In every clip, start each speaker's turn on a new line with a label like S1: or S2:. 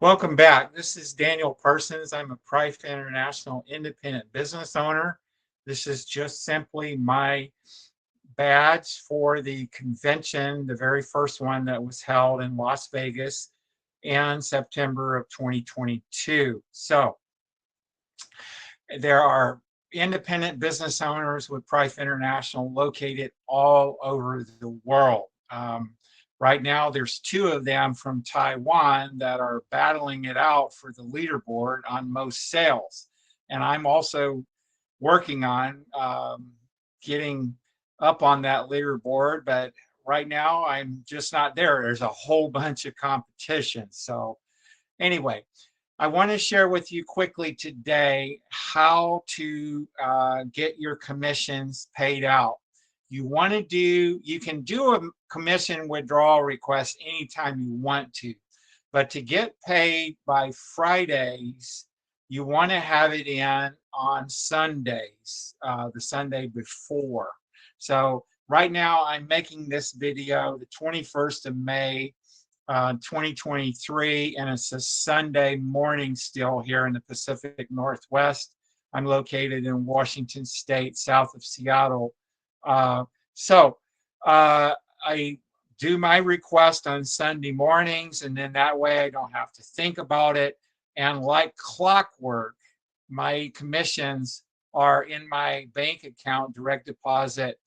S1: Welcome back. This is Daniel Parsons. I'm a Prife International independent business owner. This is just simply my badge for the convention, the very first one that was held in Las Vegas in September of 2022. So there are independent business owners with Prife International located all over the world. Right now, there's two of them from Taiwan that are battling it out for the leaderboard on most sales. And I'm also working on getting up on that leaderboard, but right now I'm just not there. There's a whole bunch of competition. So, anyway, I want to share with you quickly today how to get your commissions paid out. You can do a commission withdrawal request anytime you want to, but to get paid by Fridays, you want to have it in on Sundays, the Sunday before. So right now I'm making this video the 21st of May, 2023, and it's a Sunday morning still here in the Pacific Northwest. I'm located in Washington State, south of Seattle. I do my request on Sunday mornings, and then that way I don't have to think about it. And like clockwork, my commissions are in my bank account, direct deposit,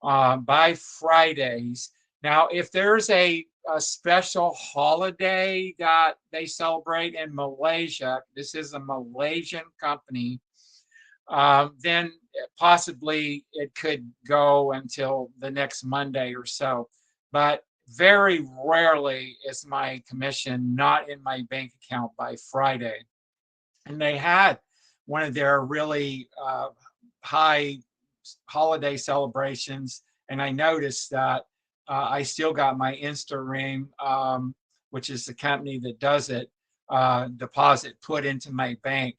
S1: by Fridays. Now, if there's a special holiday that they celebrate in Malaysia, this is a Malaysian company, then possibly it could go until the next Monday or so. But very rarely is my commission not in my bank account by Friday. And they had one of their really high holiday celebrations, and I noticed that I still got my InstaRing, which is the company that does it, deposit put into my bank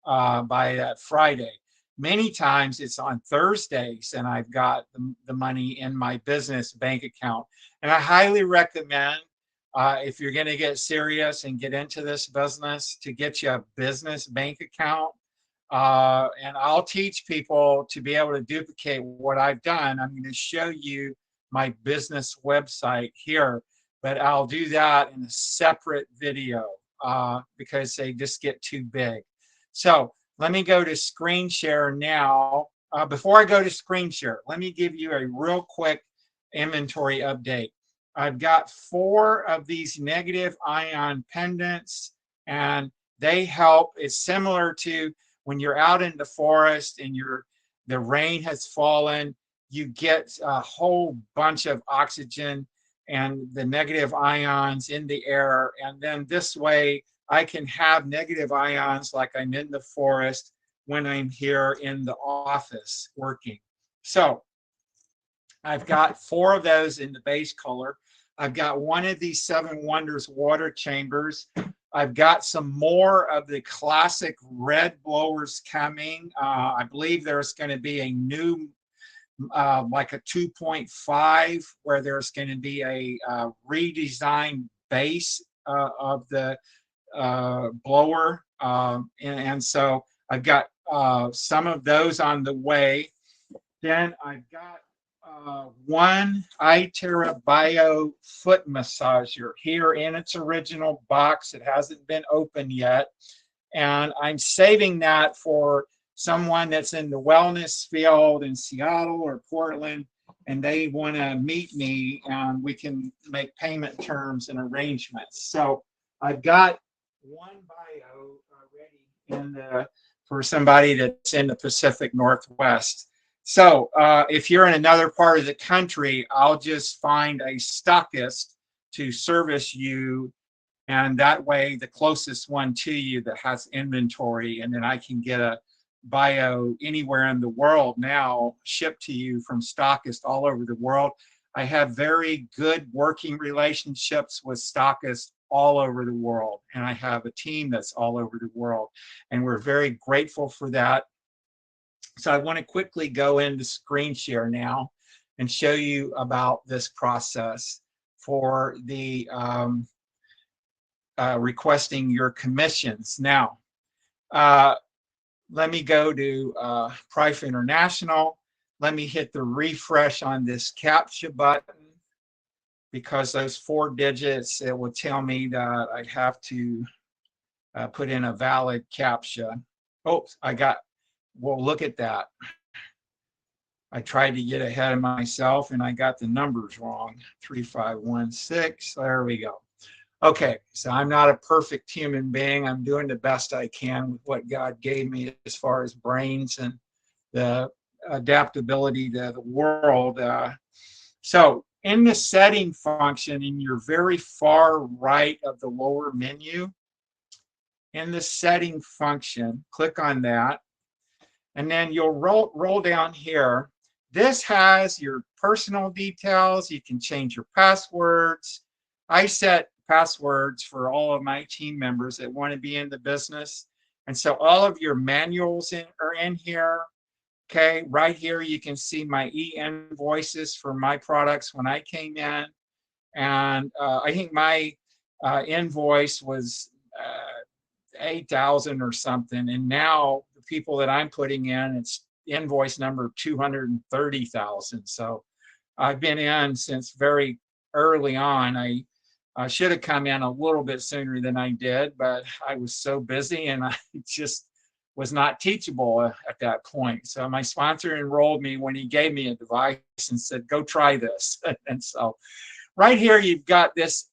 S1: by that Friday. Many times it's on Thursdays, and I've got the money in my business bank account. And I highly recommend, if you're going to get serious and get into this business, to get you a business bank account. And I'll teach people to be able to duplicate what I've done. I'm going to show you my business website here, but I'll do that in a separate video because they just get too big. So let me go to screen share now. Before I go to screen share, let me give you a real quick inventory update. I've got 4 of these negative ion pendants, and they help. It's similar to when you're out in the forest and the rain has fallen, you get a whole bunch of oxygen and the negative ions in the air. And then this way I can have negative ions like I'm in the forest when I'm here in the office working. So I've got 4 of those in the base color. I've got one of these 7 Wonders water chambers. I've got some more of the classic red blowers coming. I believe there's going to be a new, like a 2.5, where there's going to be a redesigned base of the blower. And so I've got some of those on the way. Then I've got one iTeraBio foot massager here in its original box. It hasn't been opened yet. And I'm saving that for someone that's in the wellness field in Seattle or Portland, and they want to meet me and we can make payment terms and arrangements. So I've got one bio ready for somebody that's in the Pacific Northwest. So if you're in another part of the country, I'll just find a stockist to service you, and that way the closest one to you that has inventory, and then I can get a bio anywhere in the world now shipped to you from stockists all over the world. I have very good working relationships with stockists all over the world, and I have a team that's all over the world, and we're very grateful for that. So I want to quickly go into screen share now and show you about this process for the requesting your commissions. Now, uh, let me go to Prife International. Let me hit the refresh on this CAPTCHA button, because those 4 digits, it will tell me that I have to put in a valid CAPTCHA. Oops, well, look at that. I tried to get ahead of myself and I got the numbers wrong. 3516, there we go. Okay, so I'm not a perfect human being. I'm doing the best I can with what God gave me as far as brains and the adaptability to the world. So in the setting function, in your very far right of the lower menu, in the setting function, click on that, and then you'll roll down here. This has your personal details. You can change your passwords. I set passwords for all of my team members that want to be in the business. And so all of your manuals are in here. Okay, right here you can see my e-invoices for my products when I came in. And I think my invoice was 8,000 or something. And now the people that I'm putting in, it's invoice number 230,000. So I've been in since very early on. I should have come in a little bit sooner than I did, but I was so busy and I just was not teachable at that point. So my sponsor enrolled me when he gave me a device and said, go try this. And so right here, you've got this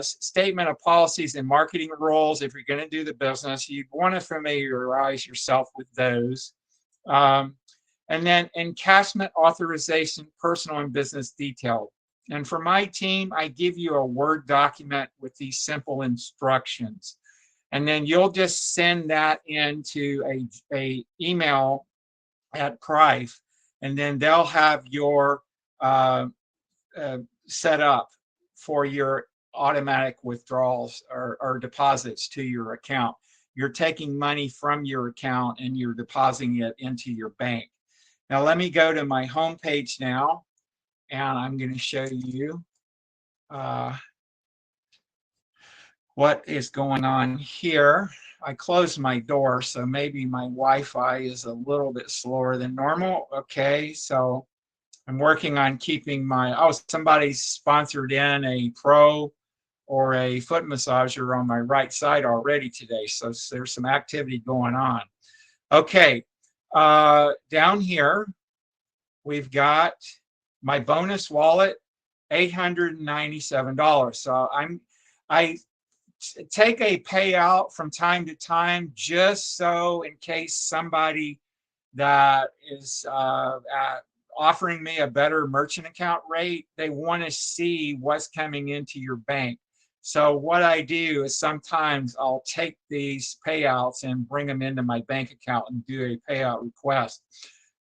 S1: statement of policies and marketing rules. If you're going to do the business, you'd want to familiarize yourself with those. And then encashment authorization, personal and business detail. And for my team, I give you a Word document with these simple instructions. And then you'll just send that into a email at Prife, and then they'll have your set up for your automatic withdrawals or deposits to your account. You're taking money from your account and you're depositing it into your bank. Now let me go to my home page now, and I'm going to show you what is going on here. I closed my door, so maybe my Wi-Fi is a little bit slower than normal. Okay, so I'm working on keeping somebody sponsored in a pro or a foot massager on my right side already today. So there's some activity going on. Okay, down here, we've got my bonus wallet, $897. So I take a payout from time to time, just so in case somebody that is offering me a better merchant account rate, they want to see what's coming into your bank. So what I do is sometimes I'll take these payouts and bring them into my bank account and do a payout request.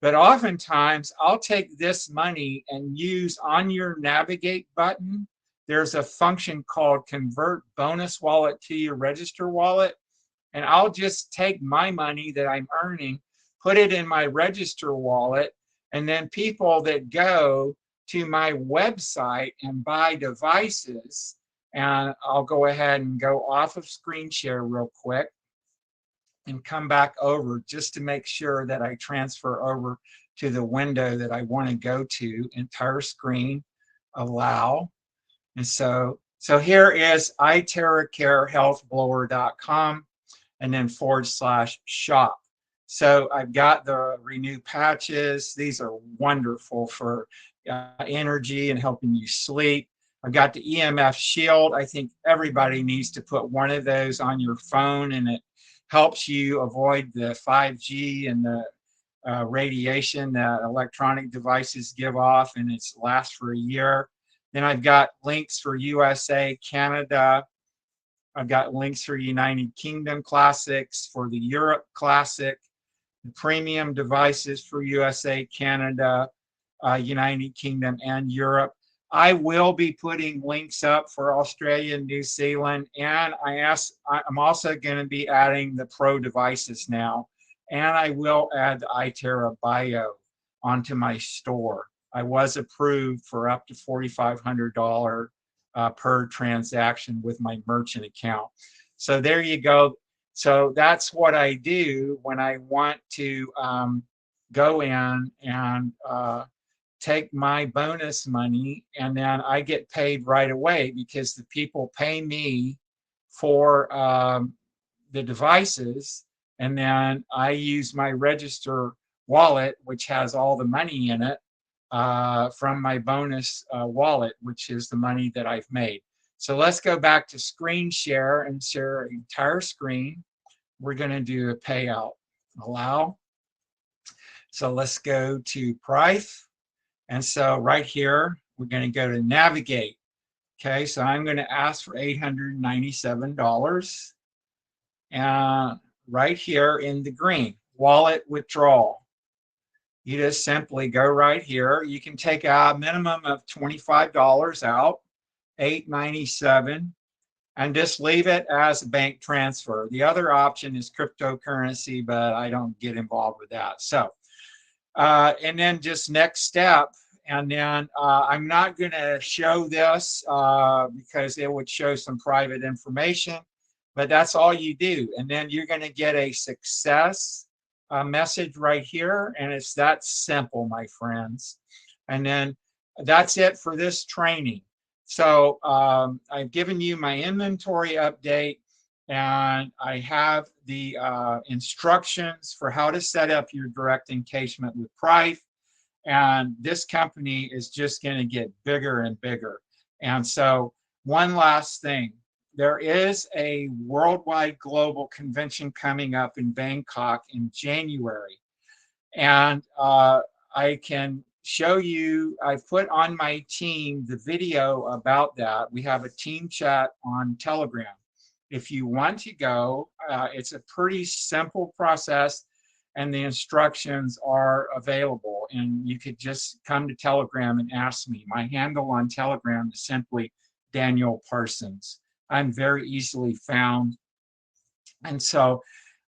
S1: But oftentimes I'll take this money and use on your navigate button. There's a function called convert bonus wallet to your register wallet. And I'll just take my money that I'm earning, put it in my register wallet, and then people that go to my website and buy devices, and I'll go ahead and go off of screen share real quick and come back over just to make sure that I transfer over to the window that I want to go to. Entire screen, allow. And so here is iTeraCareHealthBlower.com and then /shop. So I've got the Renew patches. These are wonderful for energy and helping you sleep. I've got the EMF shield. I think everybody needs to put one of those on your phone, and it helps you avoid the 5G and the radiation that electronic devices give off, and it lasts for a year. Then I've got links for USA, Canada. I've got links for United Kingdom classics, for the Europe classic, the premium devices for USA, Canada, United Kingdom, and Europe. I will be putting links up for Australia and New Zealand, and I'm also going to be adding the pro devices now, and I will add the iTera Bio onto my store. I was approved for up to $4,500 per transaction with my merchant account. So there you go. So that's what I do when I want to go in and take my bonus money, and then I get paid right away because the people pay me for the devices, and then I use my register wallet, which has all the money in it, from my bonus wallet, which is the money that I've made. So let's go back to screen share and share an entire screen. We're going to do a payout. Allow. So let's go to Prife. And so right here, we're going to go to navigate. Okay, so I'm going to ask for $897. And right here in the green, wallet withdrawal. You just simply go right here. You can take a minimum of $25 out, $897, and just leave it as a bank transfer. The other option is cryptocurrency, but I don't get involved with that. So, and then just next step. And then I'm not going to show this because it would show some private information, but that's all you do. And then you're going to get a success message right here. And it's that simple, my friends. And then that's it for this training. So I've given you my inventory update, and I have the instructions for how to set up your direct engagement with Prife. And this company is just going to get bigger and bigger. And so one last thing, there is a worldwide global convention coming up in Bangkok in January. And I can show you, I've put on my team the video about that. We have a team chat on Telegram. If you want to go, it's a pretty simple process, and the instructions are available. And you could just come to Telegram and ask me. My handle on Telegram is simply Daniel Parsons. I'm very easily found. And so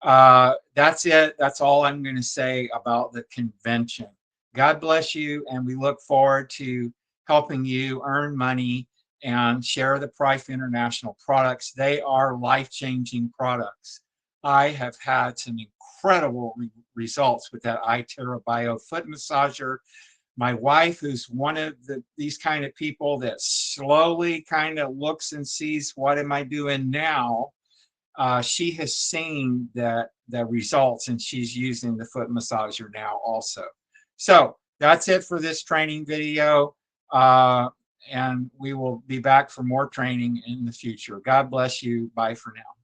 S1: that's it. That's all I'm going to say about the convention. God bless you, and we look forward to helping you earn money and share the Prife International products. They are life-changing products. I have had some incredible results with that iTeraBio foot massager. My wife, who's one of these kind of people that slowly kind of looks and sees, what am I doing now? She has seen the results, and she's using the foot massager now also. So that's it for this training video. And we will be back for more training in the future. God bless you. Bye for now.